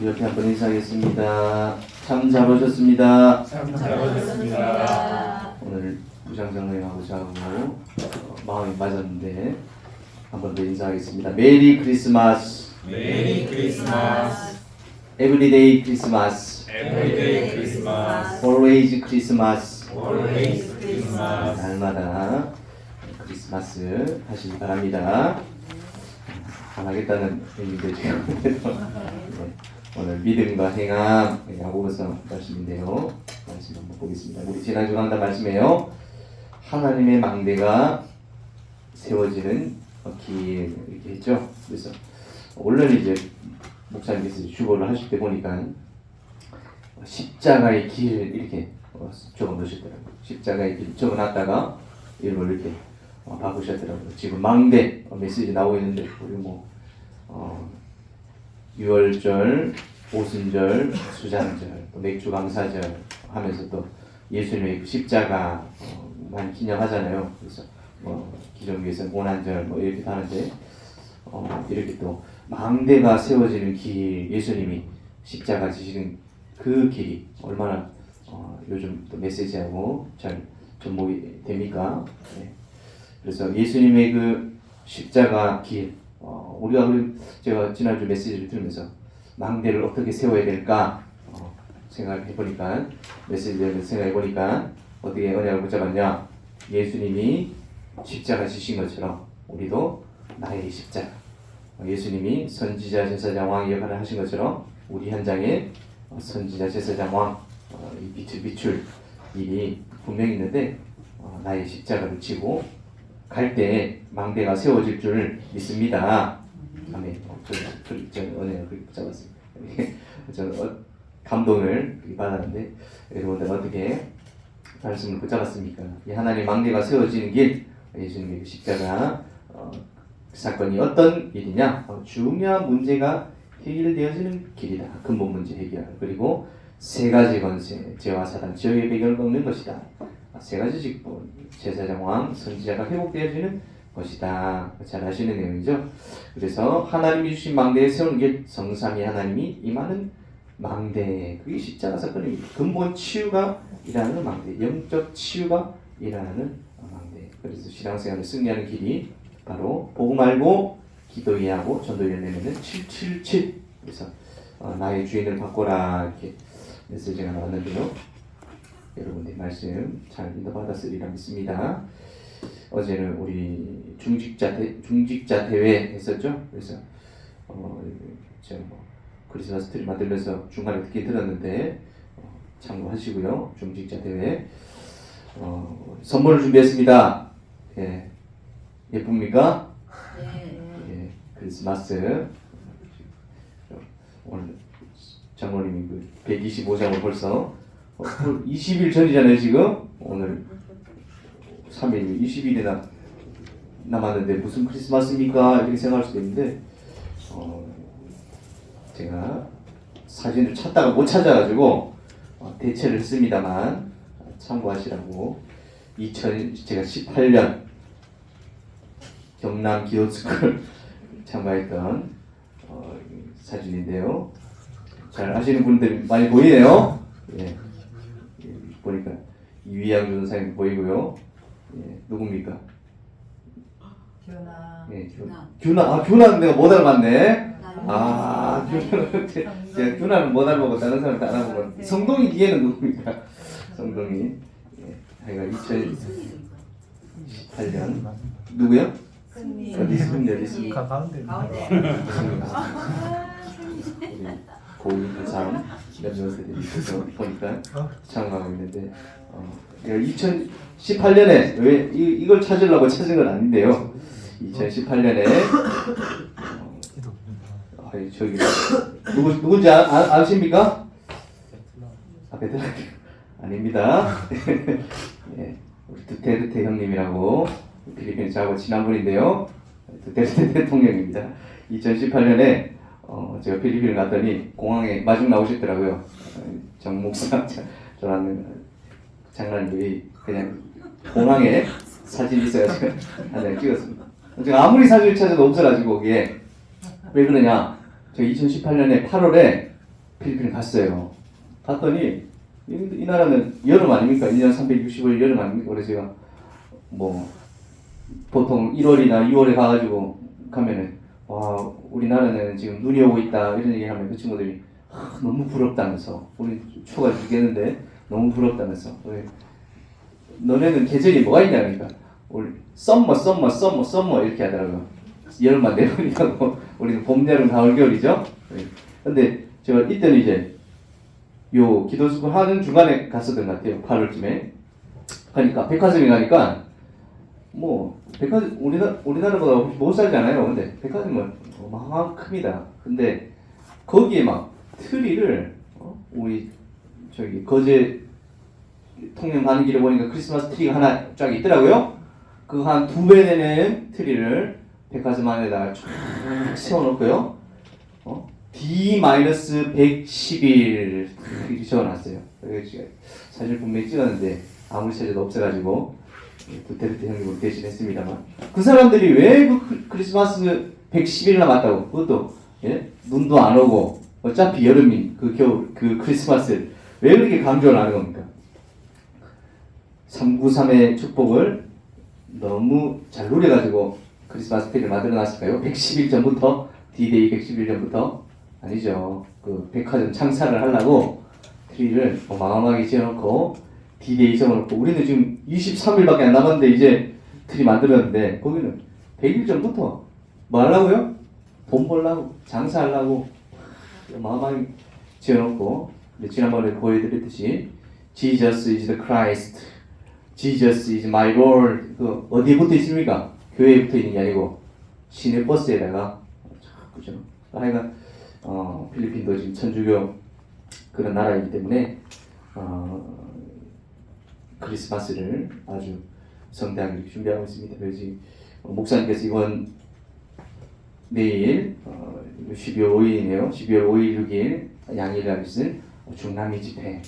이렇게 한번 인사하겠습니다. 참 잘 오셨습니다. 참 잘 오셨습니다. 오늘 부장장로님하고 저하고 마음이 맞았는데 한 번 더 인사하겠습니다. 메리 크리스마스. 메리 크리스마스. 에브리데이 크리스마스. 에브리데이 크리스마스. Always 크리스마스. Always 크리스마스. 날마다 크리스마스 하시기 바랍니다. 안 하겠다는 의미인데 지금 네. 오늘 믿음과 행함 야고보서 말씀인데요. 말씀 한번 보겠습니다. 우리 지난주 강단 말씀이에요. 하나님의 망대가 세워지는 길 이렇게 했죠. 그래서 원래는 이제 목사님께서 주보를 하실 때 보니까 십자가의 길 이렇게 적어 놓으셨더라고요. 십자가의 길 적어놨다가 이걸 이렇게 바꾸셨더라고요. 지금 망대 메시지 나오고 있는데 우리 유월절, 오순절, 수장절, 또 맥주 감사절 하면서 또 예수님의 십자가 많이 기념하잖아요. 그래서 기존교에서 고난절 이렇게 하는데 이렇게 또 망대가 세워지는 길, 예수님이 십자가 지시는 그 길이 얼마나 요즘 또 메시지하고 잘 접목이 됩니까? 네. 그래서 예수님의 그 십자가 길, 우리가 제가 지난주 메시지를 들으면서 망대를 어떻게 세워야 될까 생각해 보니까 메시지를 생각해 보니까 어떻게 언약을 붙잡았냐? 예수님이 십자가 지신 것처럼 우리도 나의 십자가, 예수님이 선지자, 제사장, 왕 역할을 하신 것처럼 우리 현장에 선지자, 제사장, 왕 이 빛을 비출 일이 분명히 있는데 나의 십자가를 지고 갈 때 망대가 세워질 줄 믿습니다. 아멘. 저는 은혜를 그렇게 붙잡았습니다. 저는 감동을 받았는데 여러분들 어떻게 말씀을 붙잡았습니까? 이 하나님의 망대가 세워지는 길, 예수님의 십자가 사건이 어떤 일이냐? 중요한 문제가 해결되어지는 길이다. 근본 문제 해결. 그리고 세 가지 권세, 죄와 사단, 지옥의 배경을 꺾는 것이다. 세 가지 직분, 제사장, 왕, 선지자가 회복되어지는 것이다. 잘 아시는 내용이죠. 그래서 하나님이 주신 망대에 세우는 길, 성삼위 하나님이 임하는 망대, 그게 십자가 사건입니다. 근본 치유가 일어나는 망대, 영적 치유가 일어나는 망대. 그래서 신앙생활을 승리하는 길이 바로 복음 알고 기도해야 하고 전도해야 되는 777. 그래서 나의 주인을 바꿔라 이렇게 메시지가 나왔는데요. 여러분들 말씀 잘 인도받았으리라 믿습니다. 어제는 우리 중직자 대회 했었죠. 그래서 제가 크리스마스 트리 만들면서 중간에 듣기 들었는데 참고하시고요. 중직자 대회 선물을 준비했습니다. 예. 예쁩니까? 네. 예. 크리스마스 오늘 장로님이 그 125장을 벌써 20일 전이잖아요. 지금 오늘 3일 20일이나 남았는데 무슨 크리스마스입니까? 이렇게 생각할 수도 있는데 제가 사진을 찾다가 못 찾아가지고 대체를 했습니다만 참고하시라고 제가 18년 경남 기도스쿨 참가했던 사진인데요. 잘 아시는 분들이 많이 보이네요. 예. 보니까 이위양 전사님 보이고요. 예. 누굽니까? 규나. 예, 규나 내가 못 알아봤네. 제가 규나는 못 알아보고 다른 사람 다 알아보고. 성동이 뒤에는 누굽니까? 성동이. 예. 하여간 2018년 누구요? 승리. 어디 있습니까? 가운데. 고인 사람 몇 명들이 있어서 보니까 참가하고 있는데 2018년에 왜 이걸 찾으려고 찾은 건 아닌데요. 2018년에 저기 누군지 아십니까? 베트남 아닙니다. 예, 우리 두테르테 형님이라고 필리핀에 저하고 친한 분인데요. 두테르테 대통령입니다. 2018년에 제가 필리핀을 갔더니 공항에 마중 나오셨더라고요. 정 목사 저라는 장난이 그냥 공항에 사진이 있어가지고 한 장 찍었습니다. 제가 아무리 사진을 찾아도 없어가지고 거기에 왜 그러냐? 저 2018년에 8월에 필리핀 갔어요. 갔더니 이 나라는 여름 아닙니까? 1년 365일 여름 아닙니까? 그래서 제가 뭐 보통 1월이나 2월에 가가지고 가면은 와 우리나라는 지금 눈이 오고 있다 이런 얘기 하면 그 친구들이 너무 부럽다면서 우리 추가 죽겠는데 너무 부럽다면서 왜 너네는 계절이 뭐가 있냐 그러니까 우리 썸머 이렇게 하더라고요. 여름만 내려오니까 우리는 봄, 여름, 가을, 겨울이죠. 근데 제가 이때는 이제 요 기도수고 하는 중간에 갔었던 것 같아요. 8월쯤에 가니까 백화점에 가니까 뭐 백화점 우리나라보다 혹시 못 살잖아요. 근데 백화점은 어마어마합니다. 근데 거기에 막 트리를 우리 저기 거제 통영 가는 길에 보니까 크리스마스 트리가 하나 쫙 있더라고요. 그 한 2배 되는 트리를 백화점 안에다가 쫙 세워놓고요. D-111 이렇게 적어놨어요. 사실 분명히 찍었는데 아무리 찾아도 없어가지고 두테르테 형님으로 대신했습니다만 그 사람들이 왜 그 크리스마스 110일 남았다고 그것도 예? 눈도 안 오고 어차피 여름인 그 겨울 그 크리스마스 왜 그렇게 강조를 하는 겁니까? 393의 축복을 너무 잘 누려가지고 크리스마스 트리를 만들어놨을까요? 110일 전부터 D-Day 110일 전부터 아니죠. 그 백화점 창사를 하려고 트리를 어마어마하게 지어놓고 D-Day 적어놓고 우리는 지금 23일밖에 안 남았는데 이제 트리 만들었는데 거기는 100일 전부터 뭐 하려고요? 돈 벌라고 장사하려고 어마어마하게 지어놓고 지난번에 보여드렸듯이 Jesus is the Christ, Jesus is my Lord 그 어디에 붙어 있습니까? 교회에 붙어 있는 게 아니고 시내 버스에다가 그죠? 하여간 필리핀도 지금 천주교 그런 나라이기 때문에 크리스마스를 아주 성대하게 준비하고 있습니다. 그래서 목사님께서 이번 내일 12월 5일이네요. 12월 5일, 6일 양일날 있을 중남미 집회.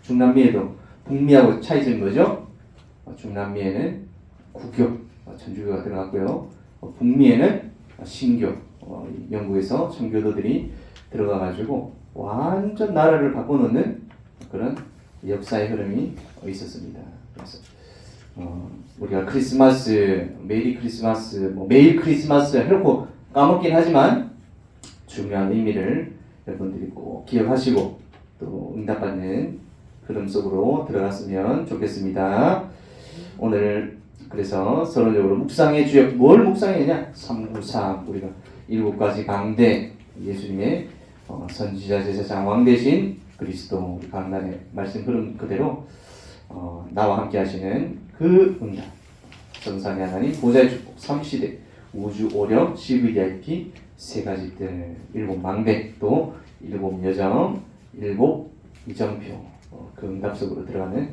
중남미에도 북미하고 차이점이 뭐죠? 중남미에는 구교, 천주교가 들어갔고요. 북미에는 신교, 영국에서 청교도들이 들어가가지고 완전 나라를 바꿔놓는 그런 역사의 흐름이 있었습니다. 그래서 우리가 크리스마스, 메리 크리스마스, 뭐 매일 크리스마스 해놓고 까먹긴 하지만 중요한 의미를 여러분들이 꼭 기억하시고 또 응답받는 흐름 속으로 들어갔으면 좋겠습니다. 오늘 그래서 서론적으로 묵상의 주역 뭘 묵상했냐? 393 우리가 7가지 강대 예수님의 선지자 제사장 왕 대신 그리스도 우리 강단의 말씀 흐름 그대로 나와 함께 하시는 그 응답 성산의 하나님 보좌의 축복 3시대 우주 오력 CVDIP 3가지들 7망대 또 7여정 7이정표 그 응답 속으로 들어가는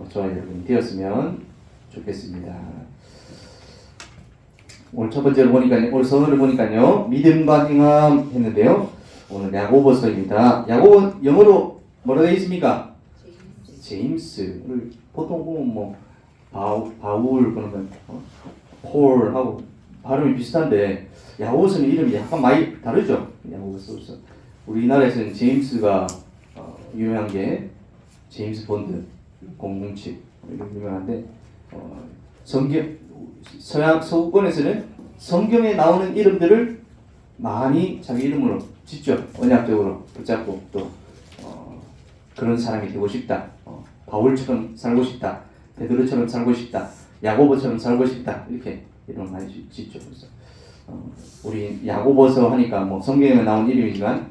저와 여러분이 되었으면 좋겠습니다. 오늘 첫 번째로 보니까요, 오늘 선언을 보니까요, 믿음과 행함 했는데요. 오늘 야고보서입니다. 야고보 영어로 뭐라 되어 있습니까? 제임스. 보통 보면 뭐 바울 그러면 폴하고 발음이 비슷한데 야고보서는 이름이 약간 많이 다르죠. 야고보서. 우리나라에서는 제임스가 유명한 게 제임스 본드 007 이런 유명한데 성경 서양 서구권에서는 성경에 나오는 이름들을 많이 자기 이름으로 짓죠. 언약적으로 붙잡고 또 그런 사람이 되고 싶다. 바울처럼 살고 싶다. 베드로처럼 살고 싶다. 야고보처럼 살고 싶다. 이렇게 이름 많이 짓죠. 그래서 우리 야고보서 하니까 뭐 성경에 나온 이름이지만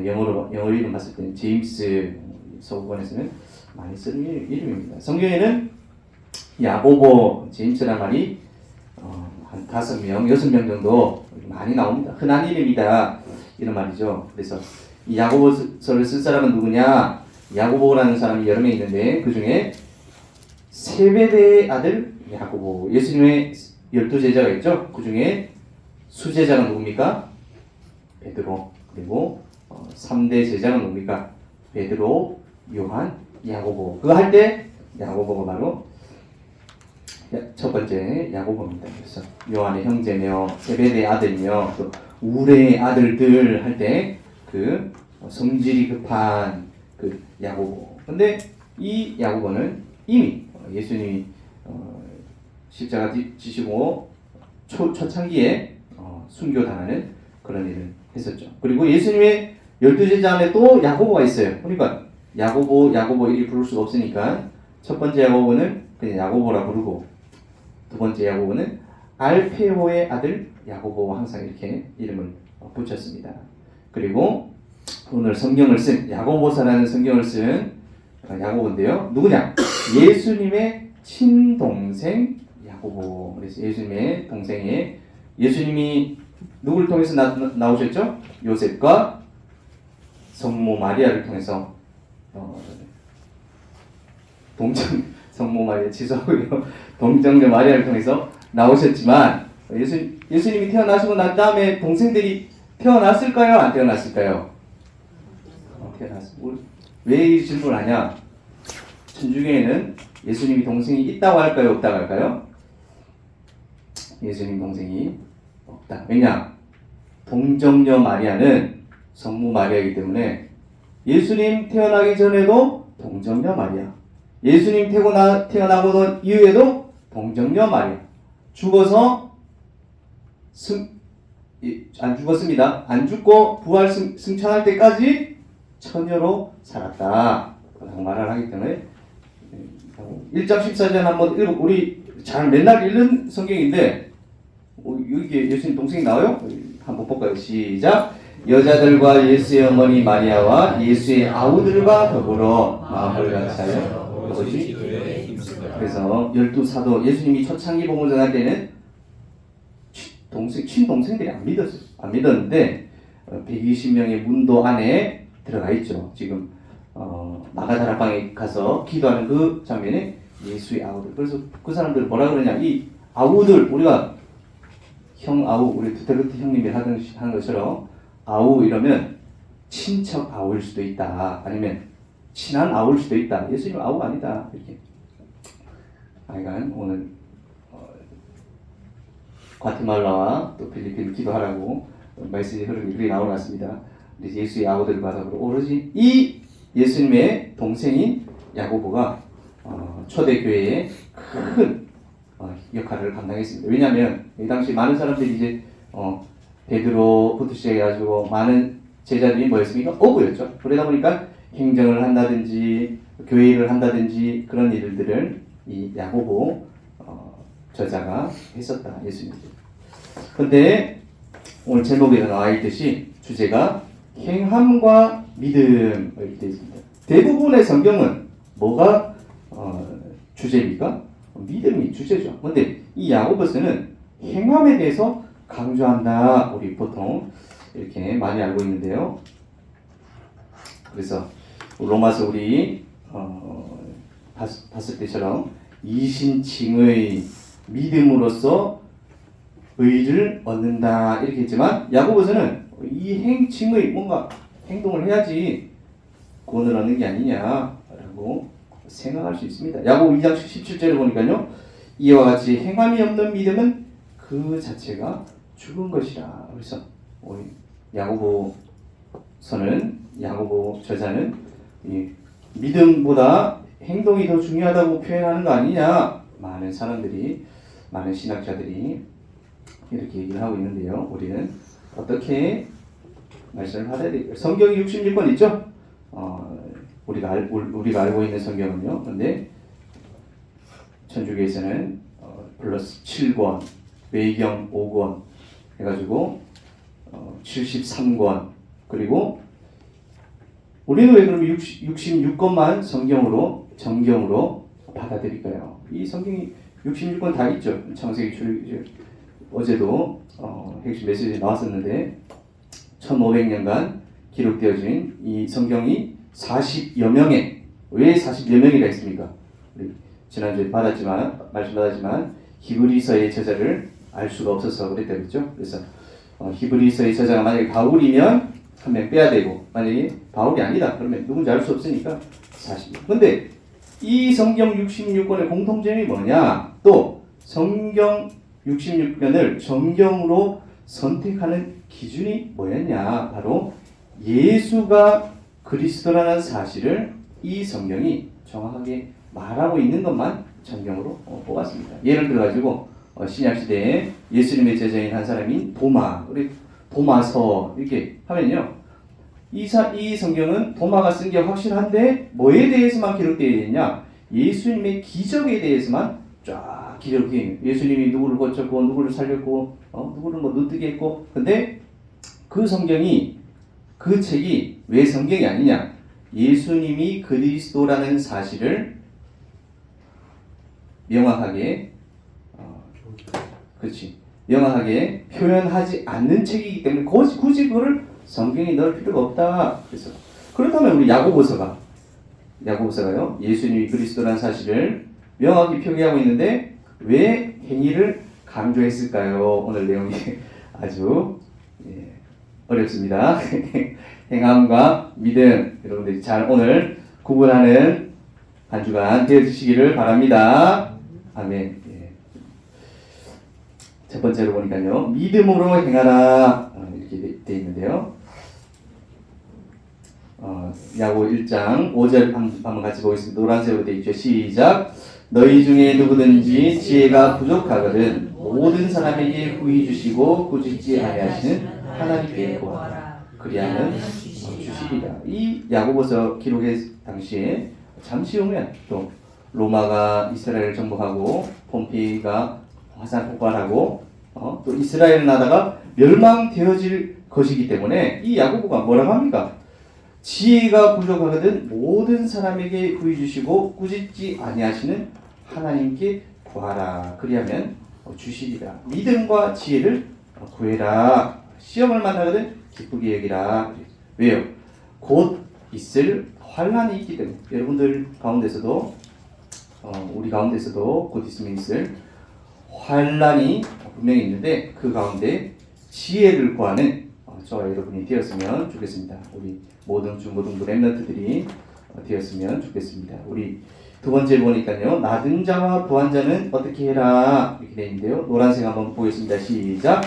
영어 이름 봤을 때는 제임스 서구권에서는 많이 쓰는 이름입니다. 성경에는 야고보, 제임스란 말이 한 5명, 6명 정도 많이 나옵니다. 흔한 이름이다 이런 말이죠. 그래서 이 야고보서를 쓴 사람은 누구냐? 야고보라는 사람이 여러 명 있는데 그 중에 세베대의 아들 야고보, 예수님의 12제자가 있죠. 그 중에 수제자가 누굽니까? 베드로. 그리고 3대 제자가 누굽니까? 베드로, 요한, 야고보. 그거 할 때 야고보가 바로 첫 번째 야고보입니다. 그래서 요한의 형제며 세베대의 아들이며 또 우레의 아들들 할 때 그 성질이 급한 그 야고보. 근데 이 야고보는 이미 예수님이 십자가 지시고 초창기에 순교당하는 그런 일을 했었죠. 그리고 예수님의 12제자 안에 또 야고보가 있어요. 그러니까 야고보 이렇게 부를 수가 없으니까 첫 번째 야고보는 그냥 야고보라 부르고 두 번째 야고보는 알페오의 아들 야고보 항상 이렇게 이름을 붙였습니다. 그리고 오늘 성경을 쓴 야고보서라는 성경을 쓴 야고보인데요. 누구냐? 예수님의 친동생 야고보. 그래서 예수님의 동생이 예수님이 누구를 통해서 나오셨죠? 요셉과 성모 마리아를 통해서 성모 마리아 지소하고요. 동정녀 마리아를 통해서 나오셨지만 예수님이 태어나시고 난 다음에 동생들이 태어났을까요? 안 태어났을까요? 태어났어요. 왜 이 질문을 하냐? 천주교에는 예수님이 동생이 있다고 할까요? 없다고 할까요? 예수님 동생이 없다. 왜냐? 동정녀 마리아는 성모 마리아이기 때문에 예수님 태어나기 전에도 동정녀 마리아, 예수님 태어나고 이후에도 동정녀 마리아, 죽어서 안 죽었습니다. 안 죽고 부활 승천할 때까지 처녀로 살았다 라고 말을 하기 때문에 1장 14절 한번 읽어. 우리 잘 맨날 읽는 성경인데 여기 예수님 동생이 나와요? 한번 볼까요? 시작. 여자들과 예수의 어머니 마리아와 예수의 아우들과 더불어 마음을 같이하여 그것이. 그래서 12사도 예수님이 초창기 복음을 전할 때는 친동생들이 안 믿었는데 120명의 문도 안에 들어가 있죠. 지금 마가다락방에 가서 기도하는 그 장면에 예수의 아우들. 그래서 그 사람들 뭐라 그러냐? 이 아우들, 우리가 형 아우, 우리 두테르트 형님이 하는 것처럼 아우 이러면 친척 아우일 수도 있다. 아니면 친한 아우일 수도 있다. 예수님 아우 아니다. 이렇게. 하여간 오늘 과테말라와 또 필리핀 기도하라고 말씀이 흐름이 그렇게 나오는 것 같습니다. 예수의 아우들과 더불어 오로지 이 예수님의 동생인 야고보가 초대교회에 큰 역할을 감당했습니다. 왜냐하면 이 당시 많은 사람들이 이제 베드로부터 시작해가지고 많은 제자들이 뭐였습니까? 어부였죠. 그러다 보니까 행정을 한다든지 교회 일을 한다든지 그런 일들을 이 야고보 저자가 했었다. 예수님. 그런데 오늘 제목에 나와 있듯이 주제가 행함과 믿음 이렇게 되어 있습니다. 대부분의 성경은 뭐가 주제입니까? 믿음이 주제죠. 그런데 이 야고보서는 행함에 대해서 강조한다. 우리 보통 이렇게 많이 알고 있는데요. 그래서 로마서 우리 봤을 때처럼 이신칭의 믿음으로써 의를 얻는다 이렇게 했지만 야고보서는 이 행칭의 뭔가 행동을 해야지 구원을 얻는 게 아니냐라고 생각할 수 있습니다. 야고보 2장 17절에 보니까요. 이와 같이 행함이 없는 믿음은 그 자체가 죽은 것이라. 그래서 야고보 저자는 이 믿음보다 행동이 더 중요하다고 표현하는 거 아니냐. 많은 사람들이, 많은 신학자들이 이렇게 얘기를 하고 있는데요. 우리는 어떻게 말씀을 받아야 될까요? 성경이 66권 있죠? 우리가 알고 있는 성경은요. 근데 천주교에서는 플러스 7권, 외경 5권 해가지고 73권. 그리고 우리는 왜 그러면 66권만 정경으로 받아들일까요? 이 성경이 66권 다 있죠. 창세기, 출애굽, 어제도 핵심 메시지 나왔었는데 1500년간 기록되어진 이 성경이 40여 명의, 왜 40여 명이라 했습니까? 우리 지난주에 말씀 받았지만 히브리서의 저자를 알 수가 없어서 그랬다 그랬죠. 그래서 히브리서의 저자가 만약에 바울이면 한 명 빼야 되고, 만약에 바울이 아니다 그러면 누군지 알 수 없으니까 40명. 근데 이 성경 66권의 공통점이 뭐냐? 또 성경 66권을 정경으로 선택하는 기준이 뭐였냐? 바로 예수가 그리스도라는 사실을 이 성경이 정확하게 말하고 있는 것만 성경으로 뽑았습니다. 예를 들어가지고 신약 시대에 예수님의 제자인 한 사람인 도마, 우리 도마서 이렇게 하면요, 이 성경은 도마가 쓴 게 확실한데 뭐에 대해서만 기록되어 있냐? 예수님의 기적에 대해서만 쫙 기록되어 있는. 예수님이 누구를 고쳤고 누구를 살렸고 누구를 뭐 누뜨게 했고. 근데 그 성경이, 그 책이 왜 성경이 아니냐? 예수님이 그리스도라는 사실을 명확하게 명확하게 표현하지 않는 책이기 때문에 굳이 그거를 성경에 넣을 필요가 없다. 그래서 그렇다면 우리 야고보서가요, 예수님이 그리스도라는 사실을 명확히 표기하고 있는데 왜 행위를 강조했을까요? 오늘 내용이 아주 어렵습니다. 행함과 믿음, 여러분들이 잘 오늘 구분하는 한 주간 되어주시기를 바랍니다. 아멘. 첫 번째로 보니까요, 믿음으로 행하라 이렇게 되어 있는데요. 야고 1장 5절 한번 같이 보겠습니다. 노란색으로 되어 있죠. 시작. 너희 중에 누구든지 지혜가 부족하거든 모든 사람에게 후히 주시고 꾸짖지 아니하시는 하나님께 구하라. 그리하면 주시리라. 이 야고보서 기록의 당시에 잠시 후면 또 로마가 이스라엘을 정복하고 폼페이가 화산 폭발하고 또 이스라엘 나라가 멸망되어질 것이기 때문에 이 야고보가 뭐라고 합니까? 지혜가 부족하거든 모든 사람에게 구해 주시고 꾸짖지 아니하시는 하나님께 구하라. 그리하면 주시리라. 믿음과 지혜를 구해라. 시험을 만나거든 기쁘게 여기라. 왜요? 곧 있을 환난이 있기 때문에. 여러분들 가운데서도 우리 가운데서도 곧 있으면 있을 환난이 분명히 있는데 그 가운데 지혜를 구하는 저와 여러분이 되었으면 좋겠습니다. 우리 모든 중고등부 랩런트들이 되었으면 좋겠습니다. 우리 두 번째 보니까요, 낮은 자와 부한 자는 어떻게 해라 이렇게 되어 있는데요. 노란색 한번 보겠습니다. 시작.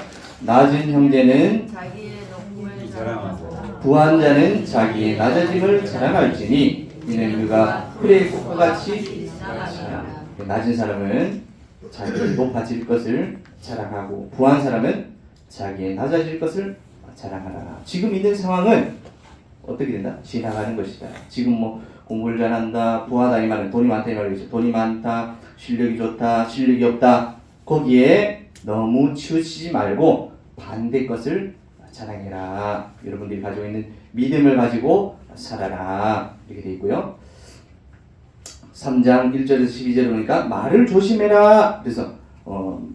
낮은 형제는 자기의 높음을 자랑하고 부한 자는 자기의 낮아짐을 자랑할지니 이는 그가 풀의 꽃과 같이 지나가리라. 낮은 사람은 자기의 높아질 것을 자랑하고 부한 사람은 자기의 낮아질 것을 자랑하라. 지금 있는 상황은 어떻게 된다? 지나가는 것이다. 지금 뭐 공부를 잘한다, 부하다 이 말은 돈이 많다 이 말이죠. 돈이 많다, 실력이 좋다, 실력이 없다. 거기에 너무 치우치지 말고 반대 것을 자랑해라. 여러분들이 가지고 있는 믿음을 가지고 살아라. 이렇게 되어 있고요. 3장 1절에서 12절을 보니까 말을 조심해라. 그래서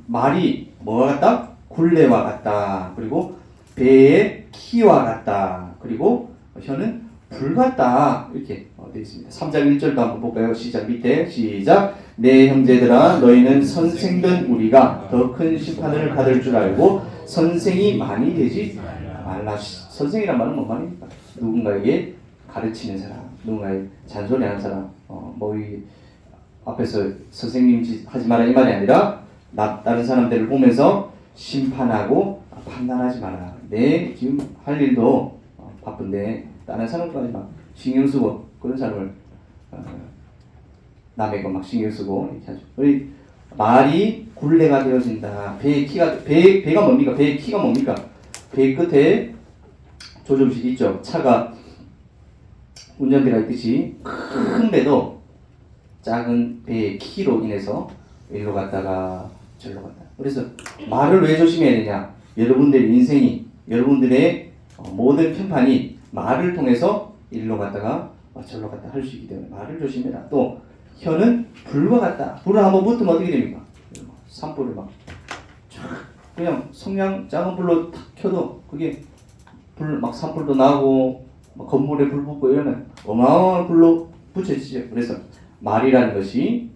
말이 뭐와 같다? 굴레와 같다. 그리고 배의 키와 같다. 그리고 혀는 불 같다. 이렇게 되어 있습니다. 3장 1절도 한번 볼까요? 시작. 밑에 시작. 내 형제들아 너희는 선생된 우리가 더 큰 심판을 받을 줄 알고 선생이 많이 되지 말라. 선생이란 말은 뭔 말입니까? 누군가에게 가르치는 사람, 누군가에 잔소리하는 사람, 이 앞에서 선생님 하지 마라 이 말이 아니라 다른 사람들을 보면서 심판하고 판단하지 마라. 내 지금 할 일도 바쁜데 다른 사람까지 막 신경 쓰고 그런 사람을 남의 거 막 신경 쓰고 이렇게 하죠. 우리 말이 굴레가 되어진다. 배가 뭡니까? 배의 키가 뭡니까? 배 끝에 조종식 있죠. 차가 운전대가 있듯이 큰 배도 작은 배의 키로 인해서 일로 갔다가 절로 갔다. 그래서 말을 왜 조심해야 되냐? 여러분들의 인생이, 여러분들의 모든 편판이 말을 통해서 일로 갔다가 절로 갔다 할 수 있기 때문에 말을 조심해라. 또 혀는 불과 같다. 불을 한번 붙으면 어떻게 됩니까? 산불을 막 그냥 성냥 작은 불로 탁 켜도 그게 불 막 산불도 나고 건물에 불 붙고 이러면 어마어마한 불로 붙여지죠. 그래서 말이라는 것이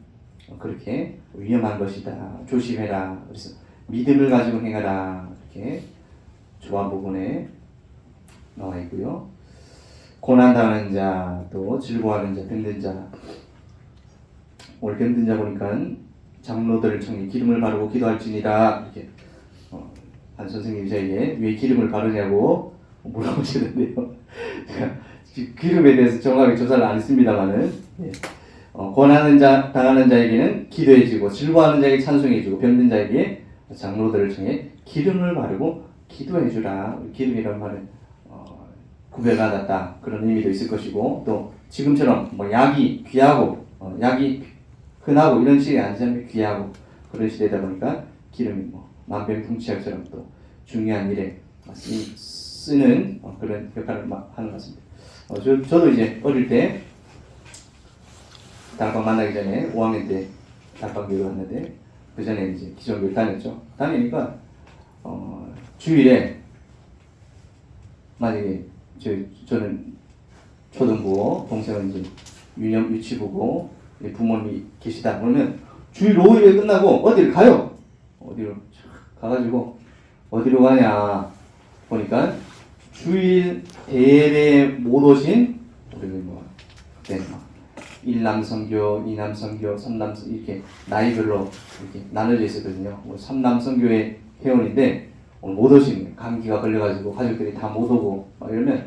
그렇게 위험한 것이다. 조심해라. 그래서 믿음을 가지고 행하라. 이렇게 조한 부분에 나와 있고요. 고난당하는 자, 또 즐거워하는 자, 병든 자. 오늘 병든 자 보니까 장로들을 청해 기름을 바르고 기도할지니라. 이렇게 한 선생님이 저에게 왜 기름을 바르냐고 물어보시는데요. 제가 기름에 대해서 정확하게 조사를 안 했습니다만은 고난하는 자, 당하는 자에게는 기도해주고 즐거워하는 자에게 찬송해주고 병든 자에게 장로들을 통해 기름을 바르고 기도해주라. 기름이라는 말은 구별받았다 그런 의미도 있을 것이고 또 지금처럼 뭐 약이 귀하고 약이 흔하고 이런 시대에 아니잖아요. 귀하고 그런 시대다 보니까 기름이 뭐 만병통치약처럼 또 중요한 일에 쓰는 그런 역할을 하는 것 같습니다. 저도 이제 어릴 때 다락방 만나기 전에 5학년 때 다락방 교육을 했는데 그 전에 이제 기존교육 다녔죠. 다니니까 주일에 만약에 저는 초등부고 동생은 이제 유치부고 부모님이 계시다 그러면 주일 5일에 끝나고 어디를 가요. 어디로 가가지고 어디로 가냐 보니까 주일 대회에 못 오신 우리 뭐 그때 막 1남 선교, 2남 선교, 3남 선교 이렇게 나이별로 이렇게 나눠져 있었거든요. 3남 선교의 회원인데 오늘 못 오신 감기가 걸려가지고 가족들이 다 못 오고 막 이러면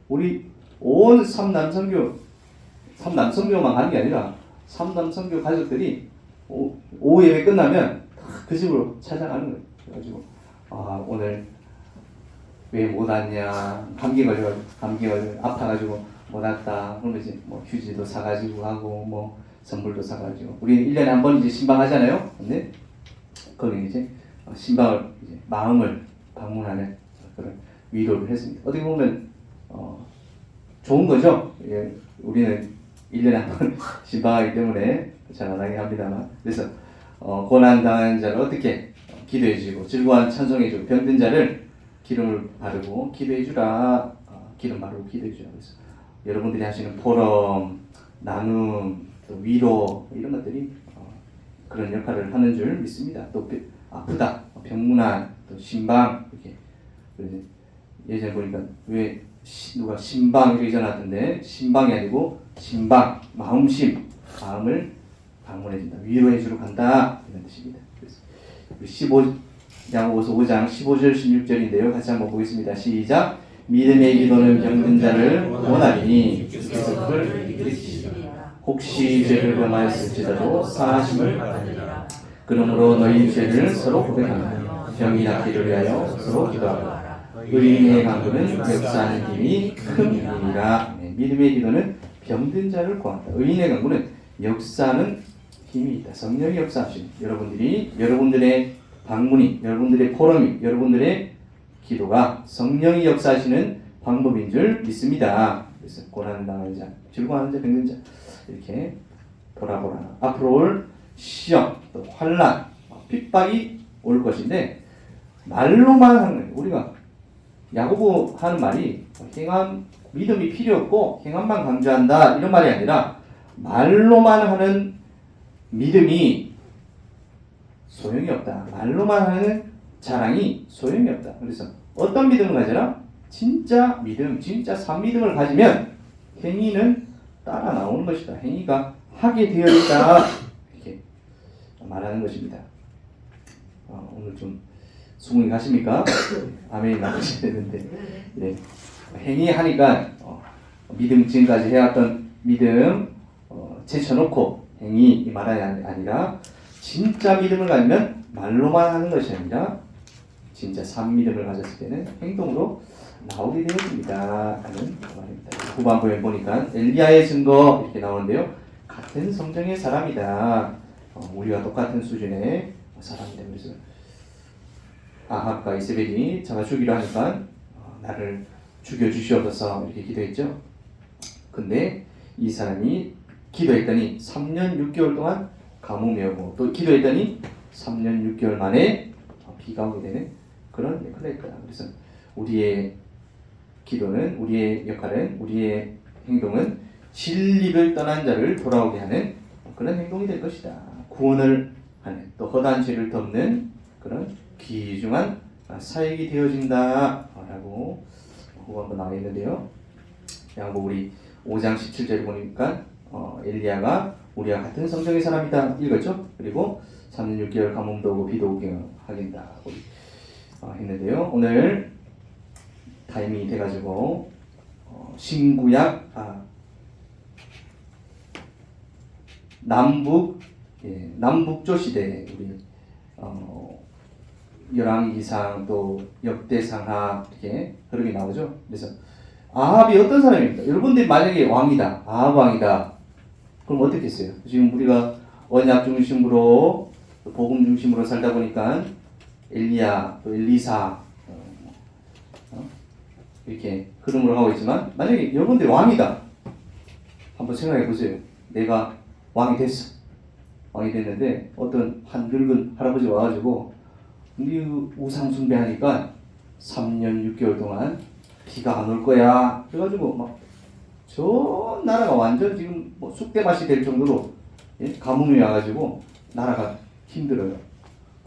우리 온 3남 선교만 가는 게 아니라 3남 선교 가족들이 오후 예배 끝나면 그 집으로 찾아가는 거예요. 그래가지고 오늘 왜 못 왔냐 감기 걸려 아파가지고 못 왔다 그러면 이제 뭐 휴지도 사가지고 하고 뭐 선물도 사가지고 우리는 1년에 한 번 이제 신방하잖아요. 근데 거기 이제 신방을 이제 마음을 방문하는 그런 위로를 했습니다. 어떻게 보면 좋은 거죠. 예, 우리는 1년에 한 번 신방하기 때문에 잘 안 하긴 합니다만 그래서 고난당한 자를 어떻게 기도해 주시고 즐거워하는 찬송해 주고 병든 자를 기름을 바르고 기도해 주라. 기름 바르고 기도해 주라. 그래서 여러분들이 하시는 포럼, 나눔, 또 위로 이런 것들이 그런 역할을 하는 줄 믿습니다. 또 아프다, 병문안, 또 신방 이렇게 예전에 보니까 왜 누가 신방 이렇게 전하던데 신방이 아니고 신방, 마음심, 마음을 방문해 준다, 위로해 주러 간다 이런 뜻입니다. 그래서 야고보서 5장 15절 16절인데요. 같이 한번 보겠습니다. 시작. 믿음의 기도는 병든 자를 원하리니 주께서 그를 일으키시리라. 혹시 죄를 범하였을지라도 사하심을 받으리라. 그러므로 너희 죄를 서로 고백하며 병이 낫기를 위하여 서로 기도하라. 의인의 간구는 역사하는 힘이 큰 힘이라. 믿음의 기도는 병든 자를 구한다. 의인의 간구는 역사하는 힘이 있다. 성령이 역사하시는 여러분들의 방문이, 여러분들의 포럼이, 여러분들의 기도가 성령이 역사하시는 방법인 줄 믿습니다. 그래서 고난당하는 자, 즐거워하는 자, 병든 자 이렇게 돌아보라. 앞으로 올 시험, 또 환난, 핍박이 올 것인데 말로만 하는 거예요. 우리가 야고보 하는 말이 믿음이 필요 없고 행함만 강조한다 이런 말이 아니라 말로만 하는 믿음이 소용이 없다. 말로만 하는 자랑이 소용이 없다. 그래서 어떤 믿음을 가져라? 진짜 믿음, 진짜 산믿음을 가지면 행위는 따라 나오는 것이다. 행위가 하게 되어 있다. 이렇게 말하는 것입니다. 오늘 좀 수긍이 가십니까? 아멘 나오셔야 되는데 네. 행위하니까 믿음 지금까지 해왔던 믿음 제쳐놓고 행위 이 말이 아니라 진짜 믿음을 가지면 말로만 하는 것이 아니라 진짜 산 믿음을 가졌을 때는 행동으로 나오게 되어집니다 하는 말입니다. 후반부에 보니까 엘리야의 증거 이렇게 나오는데요. 같은 성정의 사람이다. 우리와 똑같은 수준의 사람이다. 그래서 아합과 이세벨이 저가 죽이려 하니까 나를 죽여주시옵소서 이렇게 기도했죠. 근데 이 사람이 기도했더니 3년 6개월 동안 가뭄이 오고 또 기도했더니 3년 6개월 만에 비가 오게 되는 그런 역할을 했다. 그래서 우리의 기도는, 우리의 역할은, 우리의 행동은 진리를 떠난 자를 돌아오게 하는 그런 행동이 될 것이다. 구원을 하는, 또 허다한 죄를 덮는 그런 귀중한 사역이 되어진다 라고 한번 나와 있는데요. 양복 우리 5장 17절에 보니까 엘리야가 우리와 같은 성정의 사람이다 읽었죠. 그리고 3년 6개월 가뭄도 오고 비도 오게 하긴다 했는데요. 오늘 타이밍이 돼가지고 신구약 남북조 시대 우리 열왕기상 또 역대상하 이렇게 흐름이 나오죠. 그래서 아합이 어떤 사람입니까? 여러분들이 만약에 왕이다, 아합 왕이다, 그럼 어떻게 했어요? 지금 우리가 언약 중심으로 복음 중심으로 살다 보니까 엘리야 또 엘리사 이렇게 흐름으로 가고 있지만 만약에 여러분들이 왕이다, 한번 생각해 보세요. 내가 왕이 됐어. 왕이 됐는데 어떤 한 늙은 할아버지 와가지고 네 우상 숭배하니까 3년 6개월 동안 비가 안 올 거야. 그래가지고 막 저 나라가 완전 지금 뭐 쑥대밭이 될 정도로 가뭄이 와가지고 나라가 힘들어요.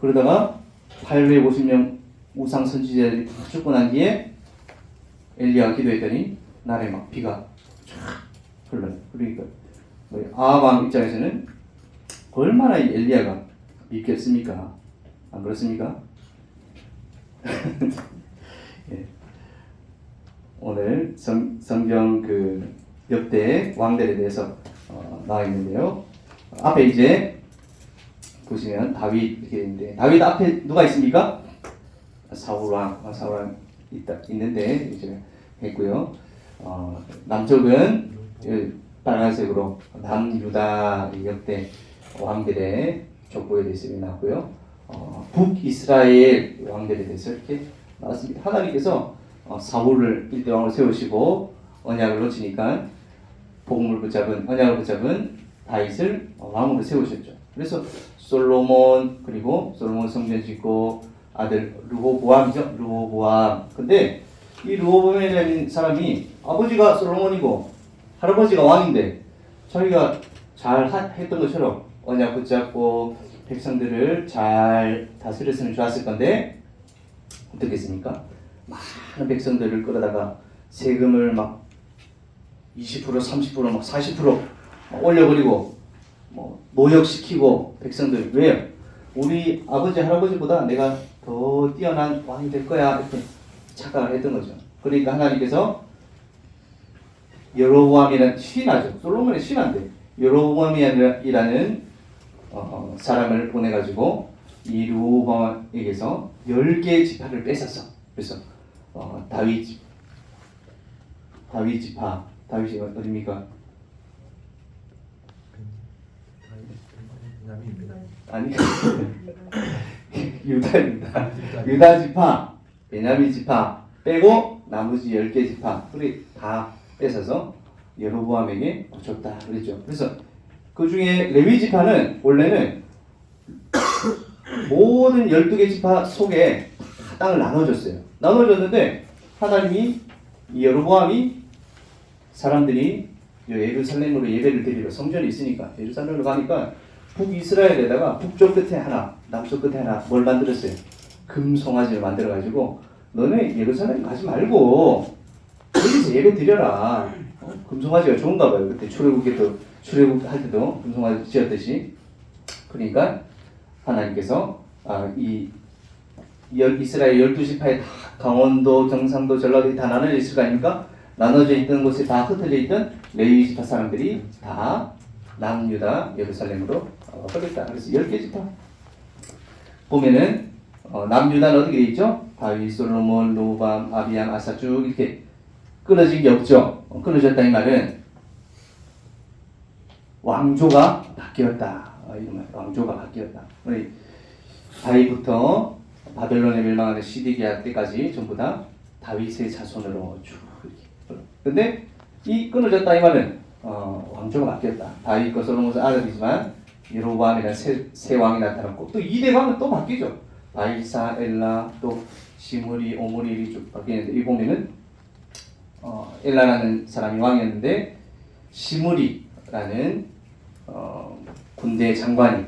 그러다가 850명 우상 선지자들이 다 죽고 난 뒤에 엘리야가 기도했더니 나라에 막 비가 쫙 흘러요. 그러니까 아합 왕 입장에서는 얼마나 이 엘리야가 믿겠습니까? 안 그렇습니까? 예. 오늘 성경 그 역대 왕들에 대해서 나와 있는데요. 앞에 이제 보시면 다윗 이렇게 있는데 다윗 앞에 누가 있습니까? 사울 왕 있는데 이제 했고요. 남쪽은 빨간색으로 남유다 역대 왕들의 족보에 대해서 나왔고요. 북이스라엘 왕들에 대해서 이렇게 나왔습니다. 하나님께서 사울을 일대왕으로 세우시고 언약을 놓치니까 복음을 붙잡은 언약을 붙잡은 다윗을 왕으로 세우셨죠. 그래서 솔로몬 그리고 솔로몬 성전 짓고 아들 르호보암이죠. 르호보암. 근데 이 르호보암이라는 사람이 아버지가 솔로몬이고 할아버지가 왕인데 자기가 잘 했던 것처럼 언약 붙잡고 백성들을 잘 다스렸으면 좋았을 건데 어떻게 했습니까? 많은 백성들을 끌어다가 세금을 막 20% 30% 막 40% 막 올려버리고 뭐 노역시키고 백성들 왜요? 우리 아버지 할아버지보다 내가 더 뛰어난 왕이 될 거야 이렇게 착각을 했던 거죠. 그러니까 하나님께서 여로보암이라는 신하죠. 솔로몬의 신하인데 여로보암이라는 사람을 보내가지고 이 르호보암에게서 10개의 지파를 뺏었어. 그래서 다윗 지파 다윗이 어디입니까? 아니 유다입니다. 유다 지파, 베냐민 지파 빼고 나머지 10개 지파 우리 다 뺏어서 여로보암에게 줬다 그랬죠. 그래서 그 중에 레위 지파는 원래는 모든 12개 지파 속에 땅을 나눠줬어요. 나눠줬는데 하나님이 이 여로보암이 사람들이 예루살렘으로 예배를 드리러 성전이 있으니까 예루살렘으로 가니까 북이스라엘에다가 북쪽 끝에 하나 남쪽 끝에 하나 뭘 만들었어요? 금송아지를 만들어가지고 너네 예루살렘 가지 말고 여기서 예배 드려라. 금송아지가 좋은가 봐요. 그때 출애굽할 때도 금송아지 지었듯이. 그러니까 하나님께서 이 이스라엘 12지파에 다 강원도, 경상도, 전라도에 다 나눠져 있을 거 아닙니까? 나눠져 있던 곳에 다 흩어져 있던 레위 지파 사람들이 다 남유다 예루살렘으로 가겠다. 그래서 10개 지파 보면은 남유다는 어떻게 돼 있죠? 다윗, 솔로몬, 르호보암, 아비암, 아사 쭉 이렇게 끊어진 게 없죠. 끊어졌다 이 말은 왕조가 바뀌었다. 왕조가 바뀌었다. 우리 다윗부터 바벨론에 멸망하는 시디기야 때까지 전부 다 다윗의 자손으로 쭉 이렇게. 근데 이 끊어졌다 이 말은 왕조가 바뀌었다. 다윗과 솔로몬은 아들이지만 여로보암이라는 새 왕이 나타났고 또 2대 왕은 또 바뀌죠. 바이사, 엘라, 또 시므리, 오므리 쭉 바뀌는데 이 보면은 엘라라는 사람이 왕이었는데 시므리라는 군대 장관이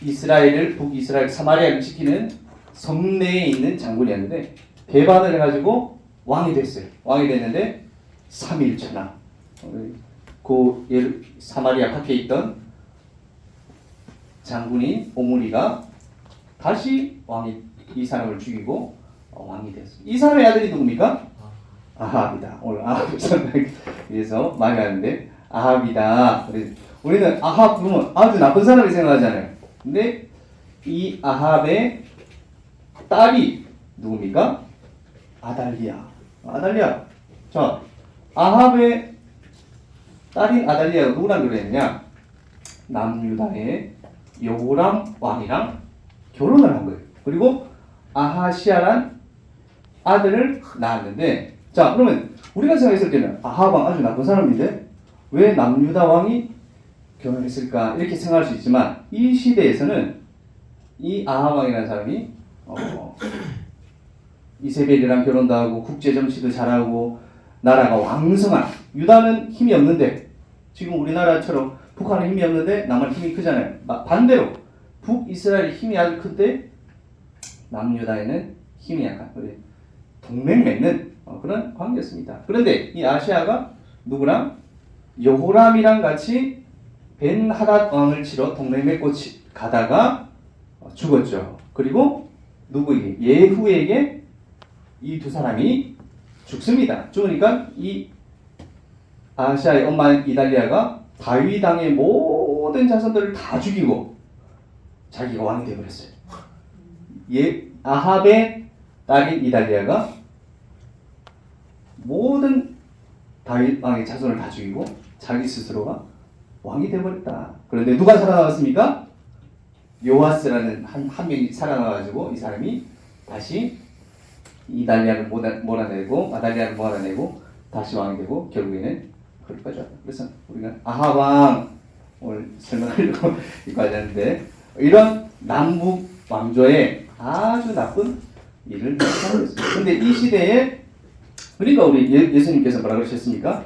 이스라엘을 북이스라엘 사마리아를 지키는 성내에 있는 장군이었는데 배반을 해가지고 왕이 됐어요. 왕이 됐는데 3일 전하 그 사마리아 밖에 있던 장군인 오므리가 다시 왕이 이 사람을 죽이고 왕이 되었습니다. 이 사람의 아들이 누굽니까? 아합이다. 오늘 아합 설명에 위해서 많이 하는데 아합이다. 그래서 우리는 아합 보면 아주 나쁜 사람이 생각하잖아요. 근데 이 아합의 딸이 누굽니까? 아달리아. 자, 아합의 딸인 아달리아가 누구랑 그랬느냐? 남유다의 여호람 왕이랑 결혼을 한 거예요. 그리고 아하시아란 아들을 낳았는데, 자, 그러면 우리가 생각했을 때는 아합 왕 아주 나쁜 사람인데 왜 남유다 왕이 결혼했을까 이렇게 생각할 수 있지만, 이 시대에서는 이 아합 왕이라는 사람이 이세벨이랑 결혼도 하고 국제 정치도 잘하고 나라가 왕성한, 유다는 힘이 없는데 지금 우리나라처럼 북한은 힘이 없는데 남한 힘이 크잖아요. 반대로 북이스라엘이 힘이 아주 큰데 남유다에는 힘이 약한, 동맹 맺는 그런 관계였습니다. 그런데 이 아시아가 누구랑? 여호람이랑 같이 벤하닷 왕을 치러 동맹 맺고 가다가 죽었죠. 그리고 누구에게? 예후에게 이 두 사람이 죽습니다. 죽으니까 이 아시아의 엄마 이달리아가 다윗 왕의 모든 자손들을 다 죽이고 자기가 왕이 되어버렸어요. 아합의 딸인 이달리아가 모든 다윗 왕의 자손을 다 죽이고 자기 스스로가 왕이 되어버렸다. 그런데 누가 살아남았습니까? 요아스라는 한 명이 살아나가지고 이 사람이 다시 이달리아를 몰아내고 아달리아를 몰아내고 다시 왕이 되고 결국에는 그럴까지 왔다. 그래서 우리가 아합 왕 오늘 설명하려고 이거 하는데, 이런 남북 왕조의 아주 나쁜 일을 하고 있습니다. 근데 이 시대에 그러니까 우리 예수님께서 뭐라 그러셨습니까?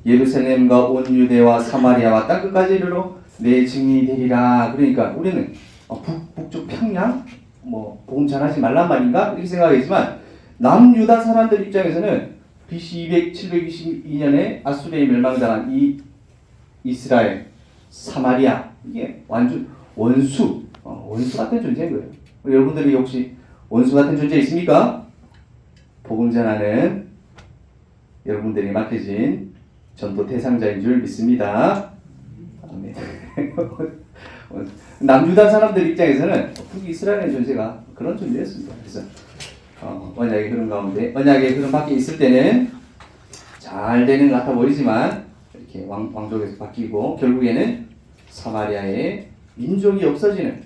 예루살렘과 온 유대와 사마리아와 땅 끝까지 이르러 내 증인이 되리라. 그러니까 우리는 북쪽 평양 복음 전하지 말란 말인가 이렇게 생각하겠지만, 남유다 사람들 입장에서는 BC 722년에 아수르에 멸망당한 이 이스라엘, 사마리아, 이게 완전 원수 같은 존재인 거예요. 여러분들이 혹시 원수 같은 존재 있습니까? 복음 전하는 여러분들이 맡겨진 전도 대상자인 줄 믿습니다. 아멘. 남유다 사람들 입장에서는 북이스라엘의 존재가 그런 존재였습니다. 그래서 언약의 흐름 가운데, 언약의 흐름 밖에 있을 때는 잘 되는 것 같아 보이지만 이렇게 왕족에서 바뀌고 결국에는 사마리아의 민족이 없어지는,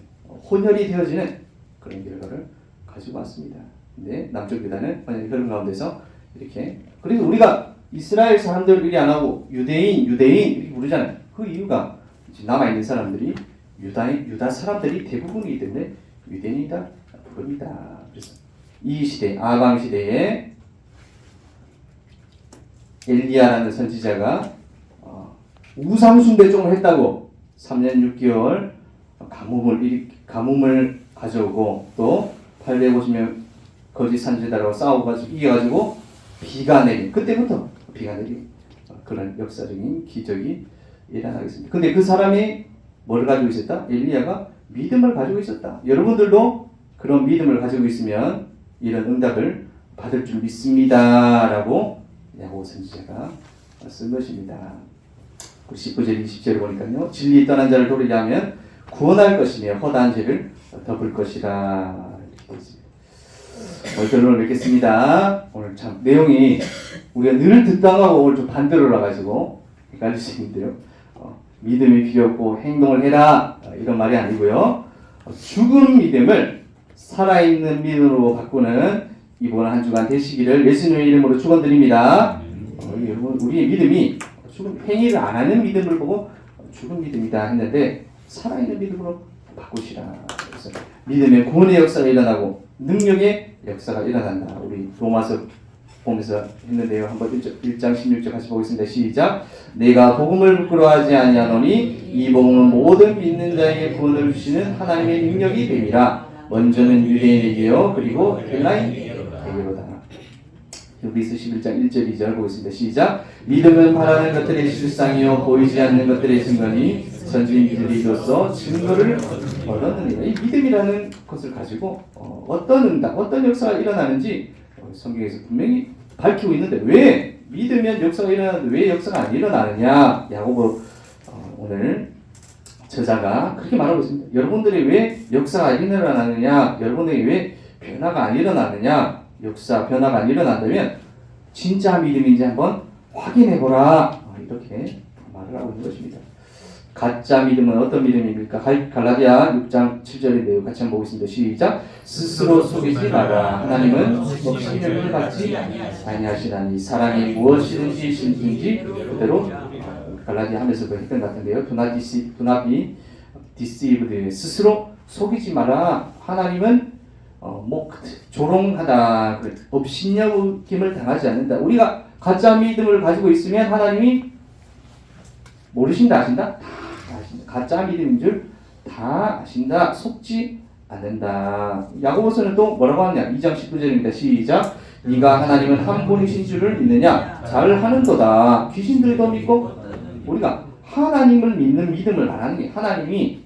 혼혈이 되어지는 그런 결과를 가지고 왔습니다. 근데 남쪽 유다는 언약의 흐름 가운데서 이렇게, 그래서 우리가 이스라엘 사람들 이리 안 하고 유대인 이렇게 부르잖아요. 그 이유가 남아있는 사람들이 유다 사람들이 대부분이기 때문에 유대인이다 부릅니다. 그래서 이 시대, 아방 시대에 엘리야라는 선지자가 우상숭배종을 했다고 3년 6개월 가뭄을 가져오고 또 850명 거짓 선지자라고 싸워가지고 이겨가지고 비가 내린, 그때부터 비가 내린 그런 역사적인 기적이 일어나겠습니다. 근데 그 사람이 뭘 가지고 있었다? 엘리야가 믿음을 가지고 있었다. 여러분들도 그런 믿음을 가지고 있으면 이런 응답을 받을 줄 믿습니다 라고 야고 선지자가 쓴 것입니다. 19절 20절을 보니까요, 진리 떠난 자를 도리게 하면 구원할 것이며 허다한 죄를 덮을 것이라 이렇게 되어 있습니다. 오늘 결론을 맺겠습니다. 오늘 참 내용이 우리가 늘 듣다 가고 오늘 좀 반대로 나가지고 헷갈릴 수 있는데요, 믿음이 필요 없고 행동을 해라 이런 말이 아니고요, 죽은 믿음을 살아있는 믿음으로 바꾸는 이번 한 주간 되시기를 예수님의 이름으로 축원드립니다. 여러분, 우리의 믿음이 죽은 행위를 안 하는 믿음을 보고 죽은 믿음이다 했는데 살아있는 믿음으로 바꾸시라. 그래서 믿음의 구원의 역사가 일어나고 능력의 역사가 일어난다. 우리 로마서 보면서 했는데요. 한번 1장 16절 같이 보겠습니다. 시작. 내가 복음을 부끄러워하지 아니하노니 이 복음은 모든 믿는 자에게 구원을 주시는 하나님의 능력이 됨이라. 먼저는 유대인에게요 그리고 헬라인에게로다. 히브리서 11장 1절 2절 보겠습니다. 시작. 믿음은 바라는 것들의 실상이요 보이지 않는 것들의 증거니 선지자들이 이로써 증거를 얻었느니라. 이 믿음이라는 것을 가지고 어떤 응답, 어떤 역사가 일어나는지 성경에서 분명히 밝히고 있는데 왜 믿으면 역사가 일어나는데 왜 역사가 안 일어나느냐? 야고보 오늘 저자가 그렇게 말하고 있습니다. 여러분들이 왜 역사가 안 일어나느냐? 여러분들이 왜 변화가 안 일어나느냐? 역사 변화가 안 일어난다면 진짜 믿음인지 한번 확인해보라. 이렇게 말을 하고 있는 것입니다. 가짜 믿음은 어떤 믿음입니까? 갈라디아 6장 7절인데요. 같이 한번 보겠습니다. 시작. 스스로 속이지 마라. 하나님은 억신을 받지 아니하시나니 사람이 무엇이든지 심든지 그대로 갈라디아 하면서도 했던 것 같은데요. 두나비 디시브드 스스로 속이지 마라. 하나님은 조롱하다, 업신여김을 당하지 않는다. 우리가 가짜 믿음을 가지고 있으면 하나님이 모르신다, 아신다? 다 아신다. 가짜 믿음인 줄 다 아신다. 속지 않는다. 야고보서는 또 뭐라고 하느냐? 2장 19절입니다. 시작. 네가 하나님은 한 분이신 줄을 믿느냐? 잘 하는도다. 귀신들도 믿고 우리가 하나님을 믿는 믿음을 말하는 게 하나님이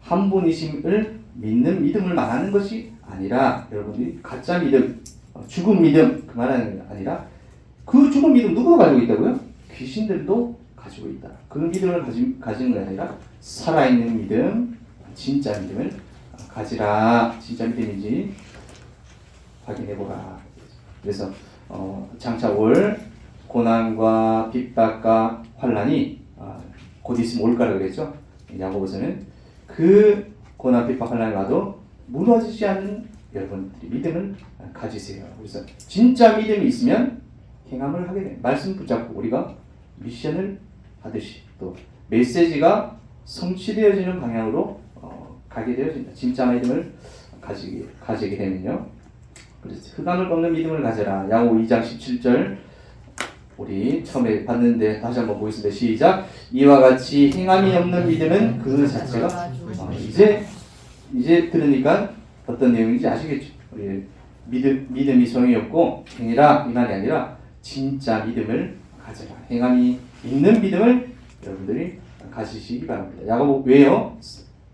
한 분이심을 믿는 믿음을 말하는 것이 아니라 여러분들이 가짜 믿음, 죽은 믿음 그 말하는 게 아니라 그 죽은 믿음 누구가 가지고 있다고요? 귀신들도 가지고 있다. 그 믿음을 가지는 게 아니라 살아있는 믿음, 진짜 믿음을 가지라. 진짜 믿음인지 확인해보라. 그래서 장차 올 고난과 핍박과 환난이 곧 있으면 올 거라고 그랬죠. 야고보서는 그 고난 핍박 환난이 와도 무너지지 않는 여러분들이 믿음을 가지세요. 그래서 진짜 믿음이 있으면 행함을 하게 돼요. 말씀 붙잡고 우리가 미션을 하듯이 또 메시지가 성취되어지는 방향으로 가게 되어진다. 진짜 믿음을 가지게 되면요. 그래서 흑암을 꺾는 믿음을 가져라. 야고보 2장 17절 우리 처음에 봤는데 다시 한번 보겠습니다. 시작. 이와 같이 행함이 없는 믿음은 그 자체가 이제 들으니까 어떤 내용인지 아시겠죠? 우리 믿음이 소용이 없고 행해라 이 말이 아니라 진짜 믿음을 가져라. 행함이 있는 믿음을 여러분들이 가지시기 바랍니다. 야고보 왜요?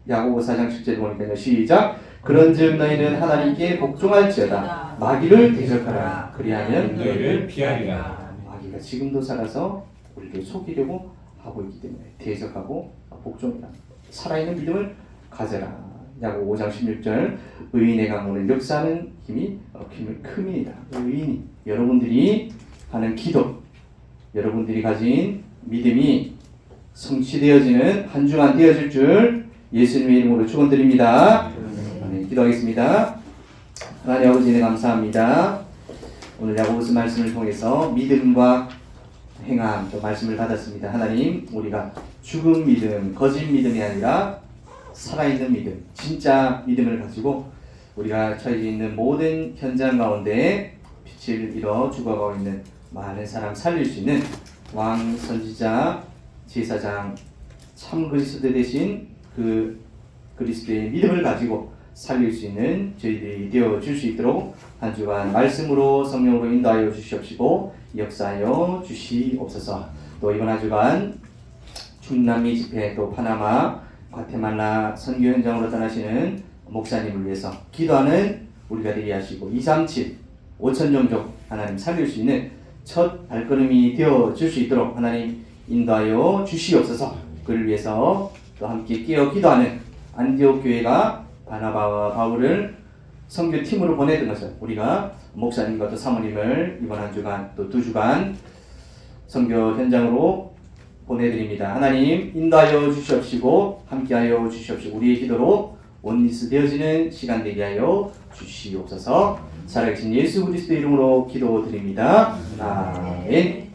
야고보 4장 7절 보니까요. 시작. 그런즉 너희는 하나님께 복종할지어다. 마귀를 대적하라. 그리하면 너희를 피하리라. 마귀가 지금도 살아서 우리를 속이려고 하고 있기 때문에 대적하고 복종이라. 살아있는 믿음을 가져라. 야고보 5장 16절 의인의 강물은 역사하는 힘이 큼이니라. 의인이 여러분들이 하는 기도, 여러분들이 가진 믿음이 성취되어지는 한 주간 되어질 줄 예수님의 이름으로 축원드립니다. 네, 기도하겠습니다. 하나님 아버지 네 감사합니다. 오늘 야고보서 말씀을 통해서 믿음과 행함 또 말씀을 받았습니다. 하나님 우리가 죽은 믿음, 거짓 믿음이 아니라 살아있는 믿음, 진짜 믿음을 가지고 우리가 처해 있는 모든 현장 가운데 빛을 잃어 죽어가고 있는 많은 사람 살릴 수 있는 왕, 선지자, 제사장, 참 그리스도 되신 그 그리스도의 믿음을 가지고 살릴 수 있는 저희들이 되어줄 수 있도록 한 주간 말씀으로 성령으로 인도하여 주시옵시고 역사하여 주시옵소서. 또 이번 한 주간 중남미 집회 또 파나마 과테말라 선교 현장으로 떠나시는 목사님을 위해서 기도하는 우리가 되게 하시고 237 5천 종족 하나님 살릴 수 있는 첫 발걸음이 되어줄 수 있도록 하나님 인도하여 주시옵소서. 그를 위해서 또 함께 끼어 기도하는 안디옥 교회가 바나바와 바울을 선교팀으로 보내던 것을 우리가 목사님과 또 사모님을 이번 한 주간 또 2주간 선교 현장으로 보내드립니다. 하나님 인도하여 주시옵시고 함께하여 주시옵시고 우리의 기도로 원리스 되어지는 시간 되게 하여 주시옵소서. 살아계신 예수 그리스도 이름으로 기도드립니다. 아멘.